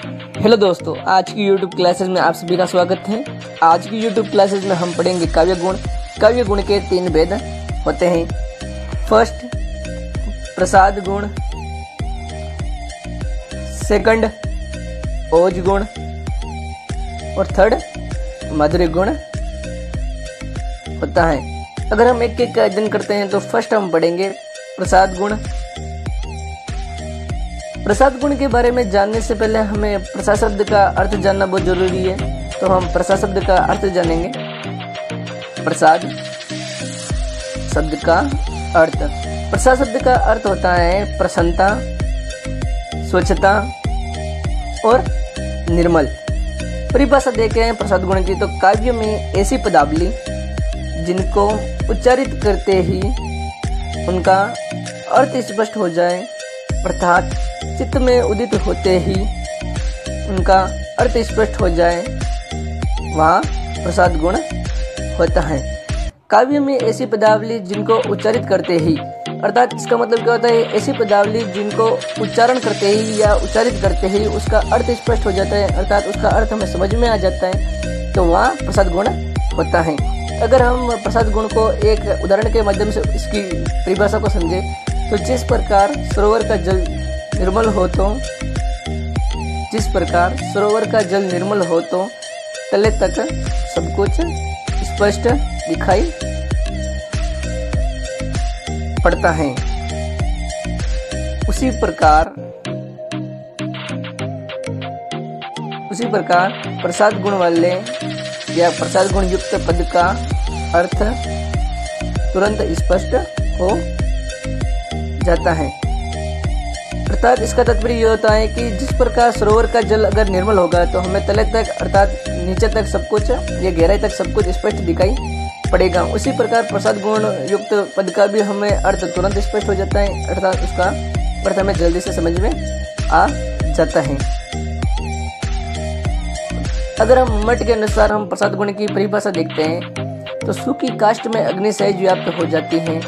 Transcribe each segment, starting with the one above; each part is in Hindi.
हेलो दोस्तों, आज की YouTube क्लासेस में आप सभी का स्वागत है। आज की YouTube क्लासेस में हम पढ़ेंगे काव्य गुण। काव्य गुण के 3 भेद होते हैं। फर्स्ट, प्रसाद गुण। सेकंड, ओज गुण। और थर्ड, माधुर्य गुण होता है। अगर हम एक एक का अध्ययन करते हैं तो फर्स्ट हम पढ़ेंगे प्रसाद गुण। प्रसाद गुण के बारे में जानने से पहले हमें प्रसाद शब्द का अर्थ जानना बहुत जरूरी है, तो हम प्रसाद शब्द का अर्थ जानेंगे। प्रसाद शब्द का अर्थ, प्रसाद शब्द का अर्थ होता है प्रसन्नता, स्वच्छता और निर्मल। परिभाषा देखें हैं प्रसाद गुण की तो काव्य में ऐसी पदावली जिनको उच्चारित करते ही उनका अर्थ स्पष्ट हो जाए, अर्थात चित्त में उदित होते ही उनका अर्थ स्पष्ट हो जाए, वहाँ प्रसाद गुण होता है। काव्य में ऐसी पदावली जिनको उच्चारित करते ही, अर्थात इसका मतलब क्या होता है, ऐसी पदावली जिनको उच्चारण करते ही या उच्चारित करते ही उसका अर्थ स्पष्ट हो जाता है, अर्थात उसका अर्थ हमें समझ में आ जाता है, तो वहाँ प्रसाद गुण होता है। अगर हम प्रसाद गुण को एक उदाहरण के माध्यम से इसकी परिभाषा को समझे तो जिस प्रकार सरोवर का जल निर्मल हो तो तले तक सब कुछ स्पष्ट दिखाई पड़ता है, उसी प्रकार प्रसाद गुण वाले या प्रसाद गुण युक्त पद का अर्थ तुरंत स्पष्ट हो जाता है। अर्थात इसका तात्पर्य यह होता है कि जिस प्रकार सरोवर का जल अगर निर्मल होगा तो हमें तले तक अर्थात नीचे तक सब कुछ या गहराई तक सब कुछ स्पष्ट दिखाई पड़ेगा। उसी प्रकार प्रसाद गुण युक्त पद का भी हमें अर्थ तुरंत स्पष्ट हो जाता है, अर्थात उसका अर्थ हमें जल्दी से समझ में आ जाता है। अगर हम मठ के अनुसार हम प्रसाद गुण की परिभाषा देखते हैं तो सूखी काष्ठ में अग्नि सहज व्याप्त हो जाती है,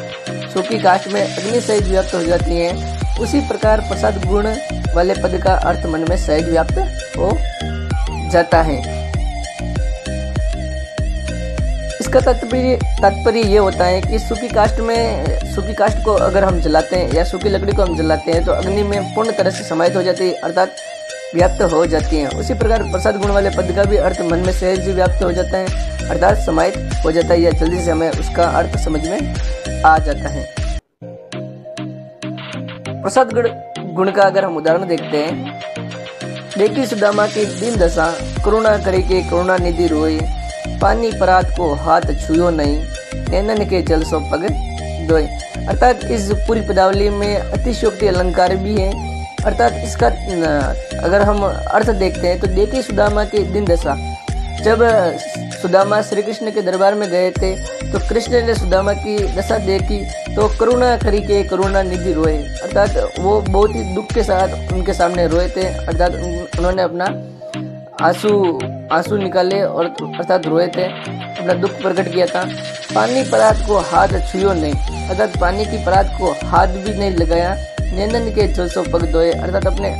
सूखी काष्ठ में अग्नि सहज व्याप्त हो जाती है। उसी प्रकार प्रसाद गुण वाले पद का अर्थ मन में सहज व्याप्त हो जाता है। इसका तात्पर्य ये होता है कि सूखी काष्ठ को अगर हम जलाते हैं या सूखी लकड़ी को हम जलाते हैं तो अग्नि में पूर्ण तरह से समाहित हो जाती है, अर्थात व्याप्त हो जाती है। उसी प्रकार प्रसाद गुण वाले पद का भी अर्थ मन में सहज व्याप्त हो जाता है, अर्थात समाहित हो जाता है या जल्दी से हमें उसका अर्थ समझ में आ जाता है। प्रसाद गुण का अगर हम उदाहरण देखते हैं, देखी सुदामा की दीन दशा, करुणा करी के करुणा निधि रोए, पानी परात को हाथ छुयो नहीं, नैनन के जल सो पग दोए। अर्थात इस पूरी पदावली में अतिशयोक्ति अलंकार भी है, अर्थात इसका अगर हम अर्थ देखते हैं तो देखी सुदामा की दीन दशा, जब सुदामा श्री कृष्ण के दरबार में गए थे तो कृष्ण ने सुदामा की दशा देखी तो करुणा करी के करुणा निधि रोए, अर्थात वो बहुत ही दुख के साथ उनके सामने रोए थे, अर्थात उन्होंने अपना आंसू निकाले और अर्थात रोए थे, अपना दुख प्रकट किया था। पानी परात को हाथ छुयो नहीं, अर्थात पानी की परात को हाथ भी नहीं लगाया, नैनन के जल सो पग धोए, अर्थात अपने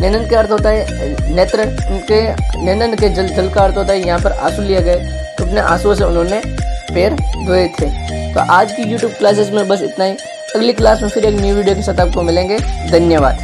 नैनन का अर्थ होता है नेत्र, उनके नैनन के जल का अर्थ होता है यहाँ पर आंसू लिए गए, तो अपने आंसुओं से उन्होंने पैर धोए थे। तो आज की YouTube क्लासेस में बस इतना ही। अगली क्लास में फिर एक न्यू वीडियो के साथ आपको मिलेंगे। धन्यवाद।